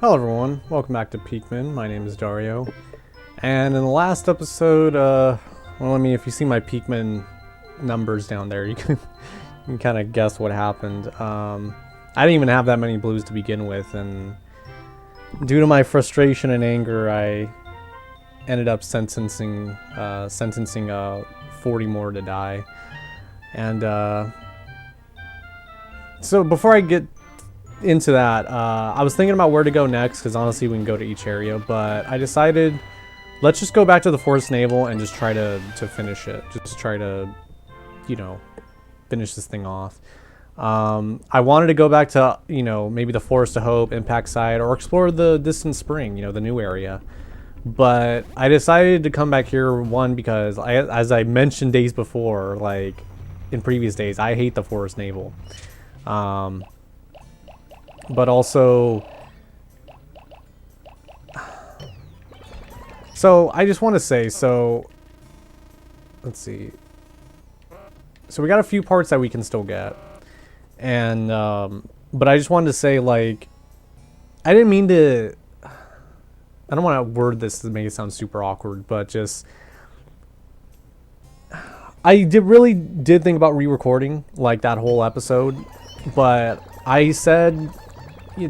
Hello everyone, welcome back to Pikmin. My name is Dario. And in the last episode, well, I mean, if you see my Pikmin numbers down there, you can kind of guess what happened. I didn't even have that many blues to begin with, and due to my frustration and anger, I ended up sentencing 40 more to die. And, so before I get into that, I was thinking about where to go next, because honestly we can go to each area, but I decided let's just go back to the Forest Naval and just try to finish it. Just try to, you know, finish this thing off. I wanted to go back to, maybe the Forest of Hope, Impact Side, or explore the Distant Spring, the new area. But I decided to come back here, one, because as I mentioned days before, like in previous days, I hate the Forest Naval. But also, so I just want to say, so let's see. So we got a few parts that we can still get, and but I just wanted to say, like, I didn't mean to. I don't want to word this to make it sound super awkward, but just I really did think about re-recording like that whole episode, but I said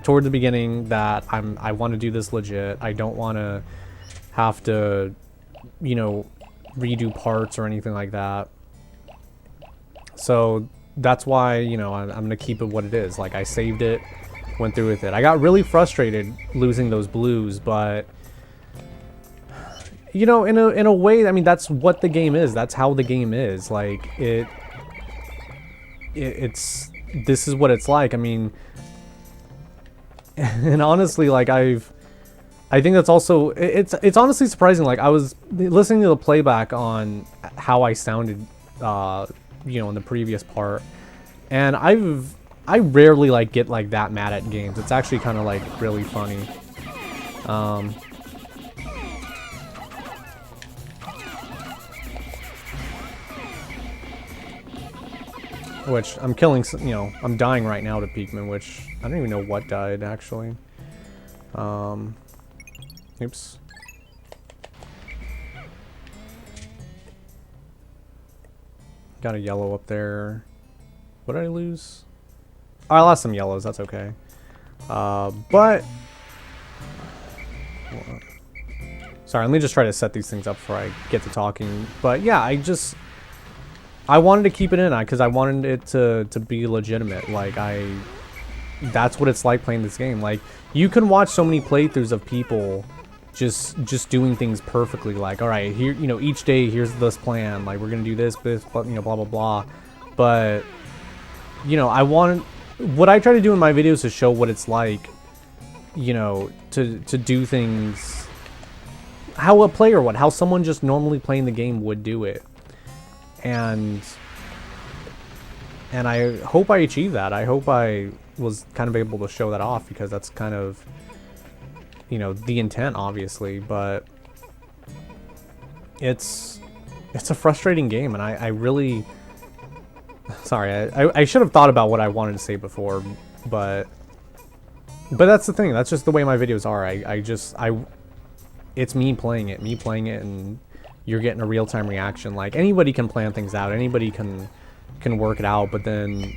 toward the beginning that I want to do this legit. I don't want to have to, redo parts or anything like that. So that's why, I'm gonna keep it what it is. Like, I saved it, went through with it. I got really frustrated losing those blues, but in a way, I mean, that's what the game is. That's how the game is. Like, it's this is what it's like. I mean, and honestly, like, I think that's also, it's honestly surprising. Like, I was listening to the playback on how I sounded, in the previous part, and I rarely like get like that mad at games. It's actually kind of like really funny. Which I'm killing, I'm dying right now to Pikmin, which I don't even know what died actually. Oops. Got a yellow up there. What did I lose? Oh, I lost some yellows, that's okay. But sorry, let me just try to set these things up before I get to talking. But yeah, I wanted to keep it in because I wanted it to be legitimate. Like, that's what it's like playing this game. Like, you can watch so many playthroughs of people just doing things perfectly. Like, all right, here, each day here's this plan. Like, we're gonna do this, blah blah blah. But what I try to do in my videos is show what it's like, to do things how a player would, how someone just normally playing the game would do it. And I hope I achieved that. I hope I was kind of able to show that off, because that's kind of, the intent, obviously. But it's a frustrating game, and I really, sorry, I should have thought about what I wanted to say before, but that's the thing. That's just the way my videos are. It's me playing it, and you're getting a real-time reaction. Like, anybody can plan things out, anybody can work it out, but then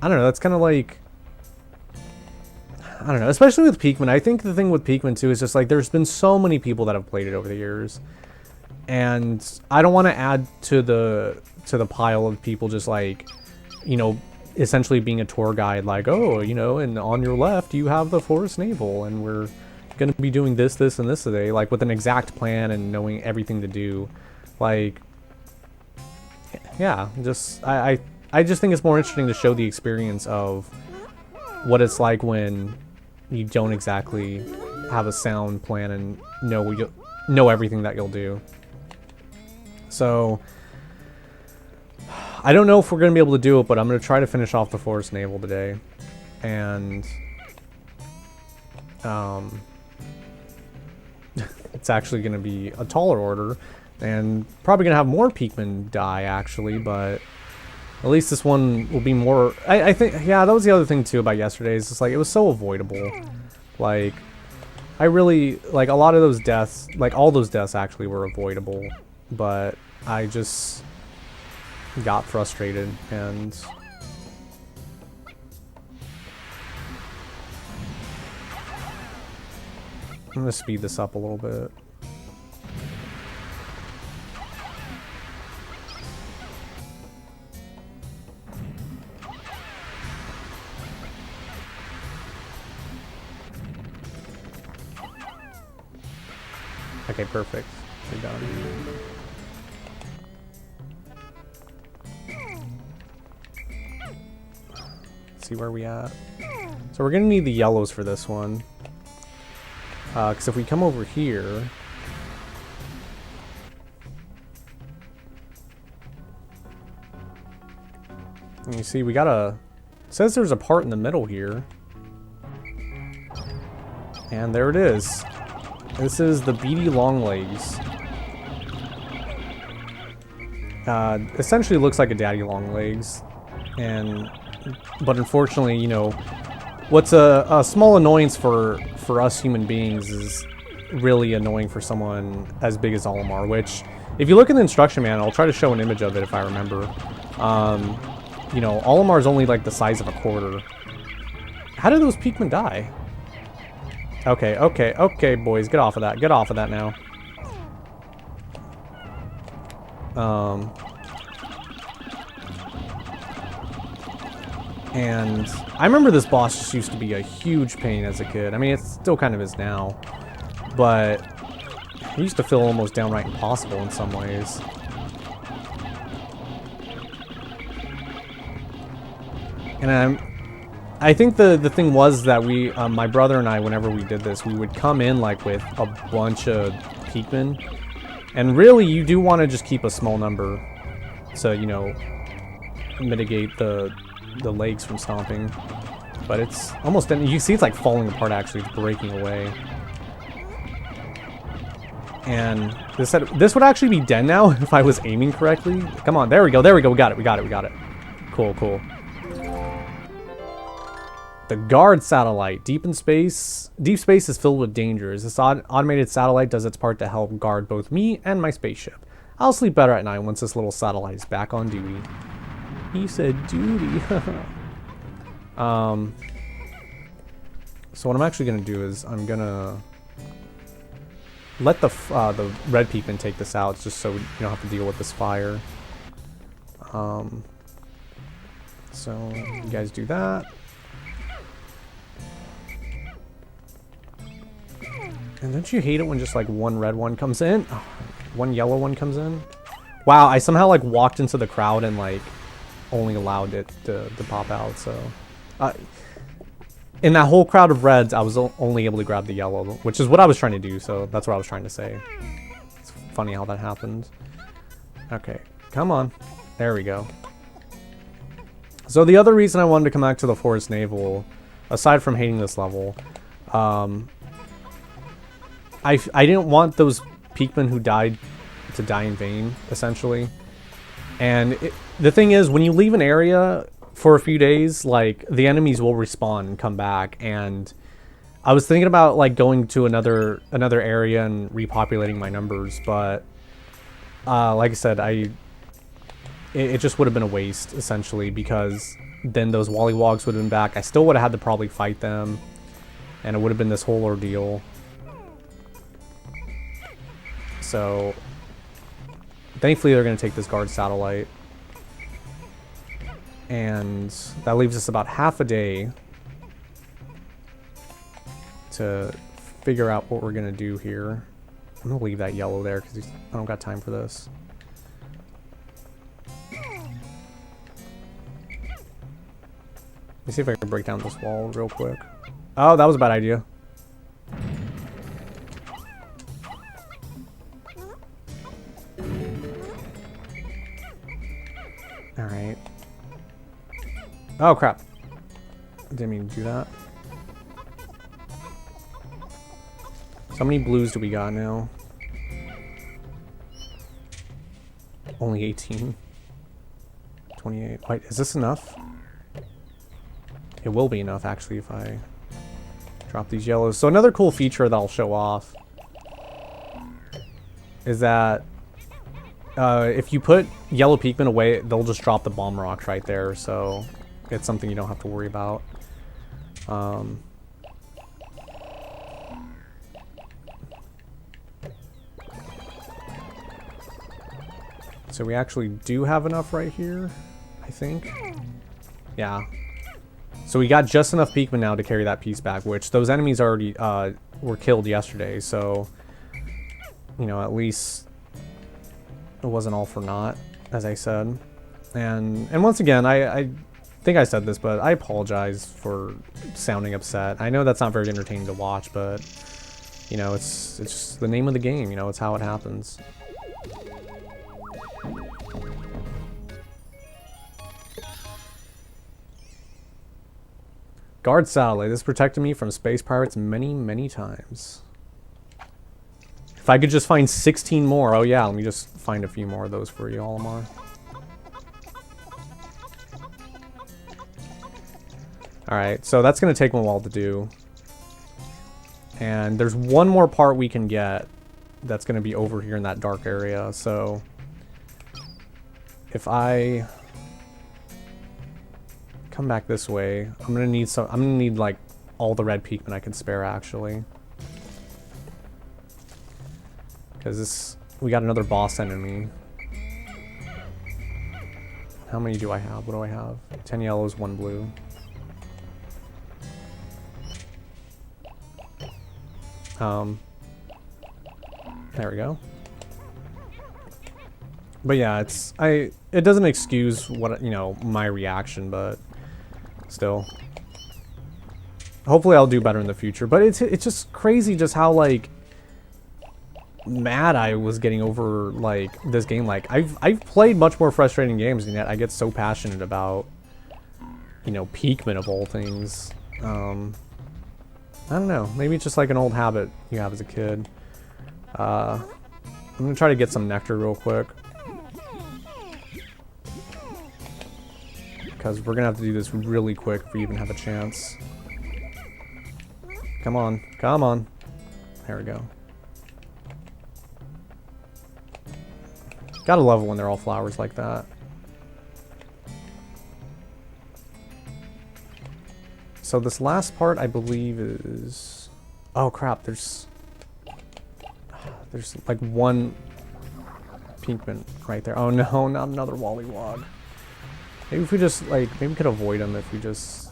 I don't know, that's kind of like, I don't know, especially with Pikmin. I think the thing with Pikmin too is just like, there's been so many people that have played it over the years, and I don't want to add to the pile of people just like, essentially being a tour guide, like, oh, and on your left you have the Forest Naval, and we're gonna be doing this, and this today, like, with an exact plan and knowing everything to do. Like, yeah, just I just think it's more interesting to show the experience of what it's like when you don't exactly have a sound plan and know everything that you'll do. So I don't know if we're gonna be able to do it, but I'm gonna try to finish off the Forest Naval today, and it's actually going to be a taller order, and probably going to have more Pikmin die, actually, but at least this one will be more, I think, yeah, that was the other thing, too, about yesterday, is just, like, it was so avoidable. Like, I really, like, a lot of those deaths, like, all those deaths actually were avoidable, but I just got frustrated, and I'm gonna speed this up a little bit. Okay, perfect. We're done. Let's see where we at. So we're gonna need the yellows for this one. Because if we come over here... And you see, we got a... It says there's a part in the middle here. And there it is. This is the beady longlegs. Essentially looks like a daddy longlegs. But unfortunately, you know, what's a small annoyance for us human beings is really annoying for someone as big as Olimar, which, if you look in the instruction manual, I'll try to show an image of it if I remember. You know, Olimar is only like the size of a quarter. How did those Pikmin die? Okay, boys, get off of that. Get off of that now. And I remember this boss just used to be a huge pain as a kid. I mean, it still kind of is now. But it used to feel almost downright impossible in some ways. And I think the thing was that we, my brother and I, whenever we did this, we would come in like with a bunch of Pikmin. And really, you do want to just keep a small number to, you know, mitigate the legs from stomping. But it's almost, you can see it's like falling apart actually, it's breaking away. And this would actually be dead now if I was aiming correctly. Come on, there we go, we got it. Cool. The guard satellite. Deep space is filled with dangers. This automated satellite does its part to help guard both me and my spaceship. I'll sleep better at night once this little satellite is back on duty. He said duty. So what I'm actually gonna do is I'm gonna let the red Pikmin take this out, just so you don't have to deal with this fire. So you guys do that. And don't you hate it when just like one red one comes in? Oh, one yellow one comes in? Wow, I somehow like walked into the crowd and like only allowed it to pop out, so... in that whole crowd of reds, I was only able to grab the yellow, which is what I was trying to do, so that's what I was trying to say. It's funny how that happened. Okay, come on. There we go. So the other reason I wanted to come back to the Forest Naval, aside from hating this level, I didn't want those Pikmin who died to die in vain, essentially. And the thing is, when you leave an area for a few days, like, the enemies will respawn and come back. And I was thinking about, like, going to another area and repopulating my numbers, but like I said, it just would have been a waste, essentially, because then those Wollywogs would have been back. I still would have had to probably fight them, and it would have been this whole ordeal. So, thankfully they're going to take this guard satellite. And that leaves us about half a day to figure out what we're going to do here. I'm going to leave that yellow there because I don't got time for this. Let me see if I can break down this wall real quick. Oh, that was a bad idea. Alright. Oh, crap. I didn't mean to do that. So how many blues do we got now? Only 18. 28. Wait, is this enough? It will be enough, actually, if I Drop these yellows. So another cool feature that I'll show off is that if you put yellow Pikmin away, they'll just drop the bomb rocks right there. So it's something you don't have to worry about. So we actually do have enough right here, I think. Yeah. So we got just enough Pikmin now to carry that piece back, which those enemies already were killed yesterday. So, you know, at least it wasn't all for naught, as I said. And once again, I think I said this, but I apologize for sounding upset. I know that's not very entertaining to watch, but, you know, it's just the name of the game. You know, it's how it happens. Guard satellite. This protected me from space pirates many, many times. If I could just find 16 more. Oh yeah, let me just find a few more of those for you, Olimar. Alright, so that's going to take a while to do. And there's one more part we can get that's going to be over here in that dark area. So if I come back this way, I'm gonna need like all the red Pikmin I can spare, actually, because we got another boss enemy. How many do I have? What do I have? 10 yellows, 1 blue. There we go. But yeah, it doesn't excuse what, you know, my reaction, but still, hopefully I'll do better in the future. But it's just crazy just how, like, mad I was getting over, like, this game. Like, I've played much more frustrating games, and yet I get so passionate about, you know, Pikmin of all things. I don't know, maybe it's just like an old habit you have as a kid. I'm gonna try to get some nectar real quick, because we're gonna have to do this really quick if we even have a chance. Come on, come on. There we go. Gotta love it when they're all flowers like that. So this last part, I believe, is... Oh crap, there's like one Pikmin right there. Oh no, not another Wollywog. Maybe if we just, like, maybe we could avoid him if we just...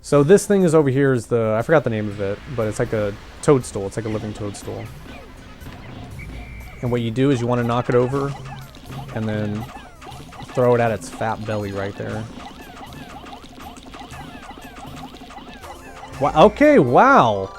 So this thing is over here is the... I forgot the name of it, but it's like a toadstool. It's like a living toadstool. And what you do is you want to knock it over and then throw it at its fat belly right there. Wow, okay, wow!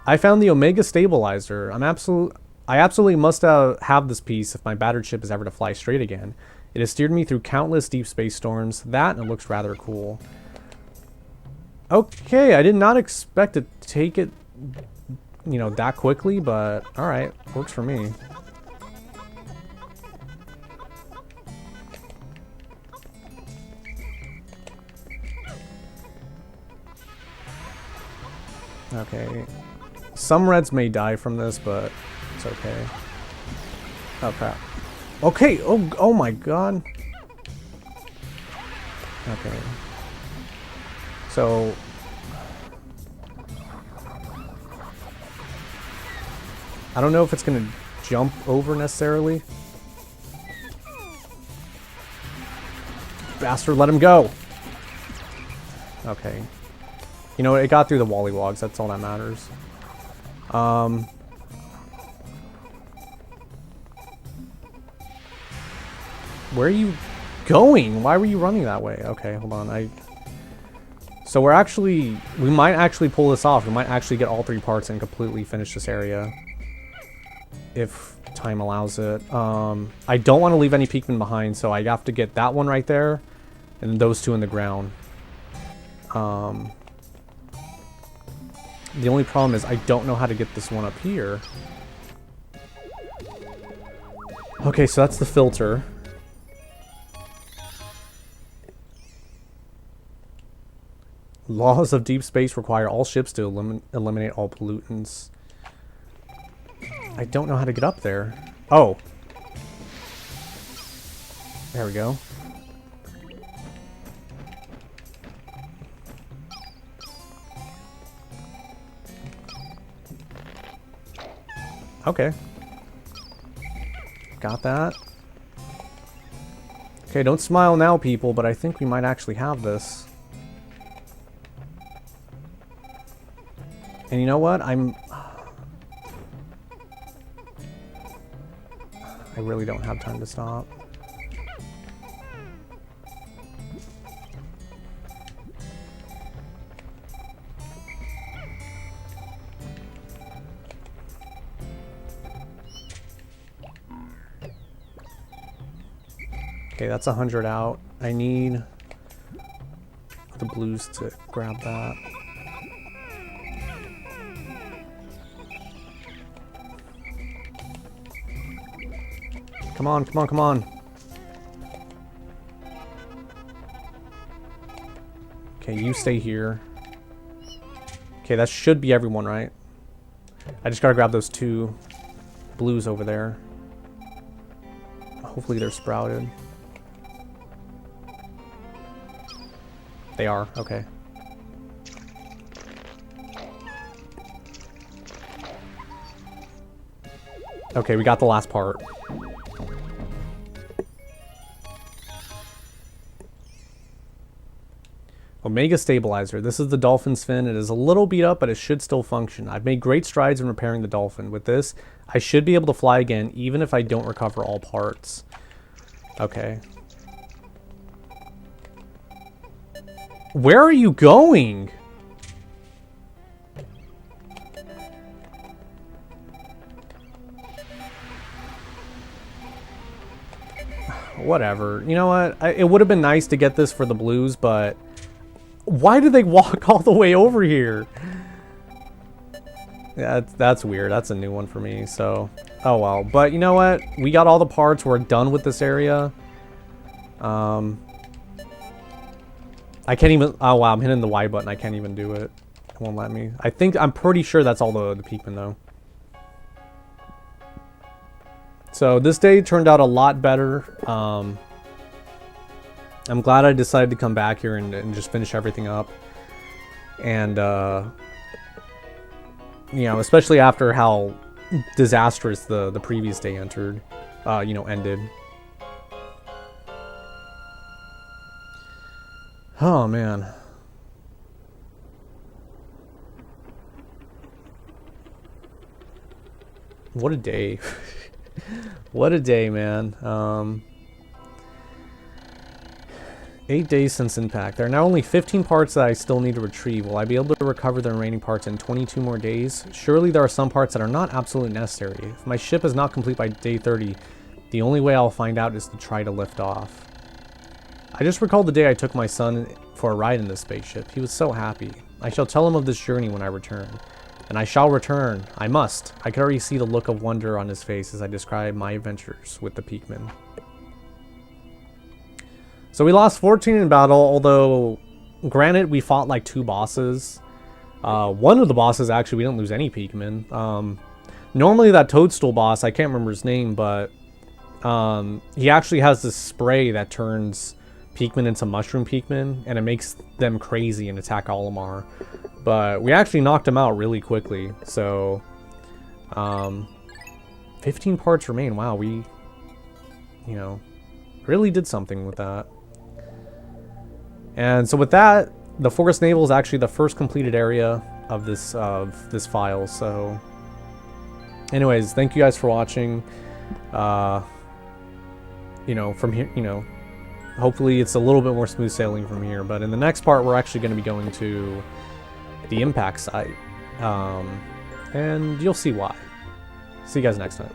I found the Omega Stabilizer. I absolutely must have this piece if my battered ship is ever to fly straight again. It has steered me through countless deep space storms. That, and it looks rather cool. Okay, I did not expect to take it, you know, that quickly, but alright, works for me. Okay. Some reds may die from this, but it's okay. Oh crap. Okay, oh my god. Okay. So I don't know if it's gonna jump over necessarily. Bastard, let him go. Okay. You know, it got through the Wollywogs, that's all that matters. Where are you going? Why were you running that way? Okay, hold on. So we might actually pull this off. We might actually get all 3 parts and completely finish this area, if time allows it. I don't want to leave any Pikmin behind, so I have to get that one right there, and those 2 in the ground. The only problem is I don't know how to get this one up here. Okay, so that's the filter. Laws of deep space require all ships to eliminate all pollutants. I don't know how to get up there. Oh. There we go. Okay. Got that. Okay, don't smile now, people, but I think we might actually have this. And you know what? I really don't have time to stop. Okay, that's 100 out. I need the blues to grab that. Come on, come on, come on. Okay, you stay here. Okay, that should be everyone, right? I just gotta grab those 2 blues over there. Hopefully they're sprouted. They are, okay. Okay, we got the last part. Omega Stabilizer. This is the dolphin's fin. It is a little beat up, but it should still function. I've made great strides in repairing the dolphin. With this, I should be able to fly again, even if I don't recover all parts. Okay. Where are you going? Whatever. You know what? It would have been nice to get this for the blues, but why did they walk all the way over here? Yeah, that's weird. That's a new one for me, so... Oh well. But you know what? We got all the parts. We're done with this area. I can't even... Oh wow, I'm hitting the Y button. I can't even do it. It won't let me. I'm pretty sure that's all the Pikmin, though. So this day turned out a lot better. I'm glad I decided to come back here and just finish everything up. And, you know, especially after how disastrous the previous day ended. Oh, man. What a day. What a day, man. 8 days since impact. There are now only 15 parts that I still need to retrieve. Will I be able to recover the remaining parts in 22 more days? Surely there are some parts that are not absolutely necessary. If my ship is not complete by day 30, the only way I'll find out is to try to lift off. I just recalled the day I took my son for a ride in this spaceship. He was so happy. I shall tell him of this journey when I return. And I shall return. I must. I could already see the look of wonder on his face as I described my adventures with the Pikmin. So we lost 14 in battle, although granted we fought like 2 bosses. One of the bosses, actually, we didn't lose any Pikmin. Normally that Toadstool boss, I can't remember his name, but he actually has this spray that turns Pikmin into Mushroom Pikmin, and it makes them crazy and attack Olimar. But we actually knocked him out really quickly, so 15 parts remain. Wow, we, you know, really did something with that. And so with that, the Forest Naval is actually the first completed area of this file. So anyways, thank you guys for watching. You know, from here, you know, hopefully it's a little bit more smooth sailing from here. But in the next part, we're actually going to be going to the impact site. And you'll see why. See you guys next time.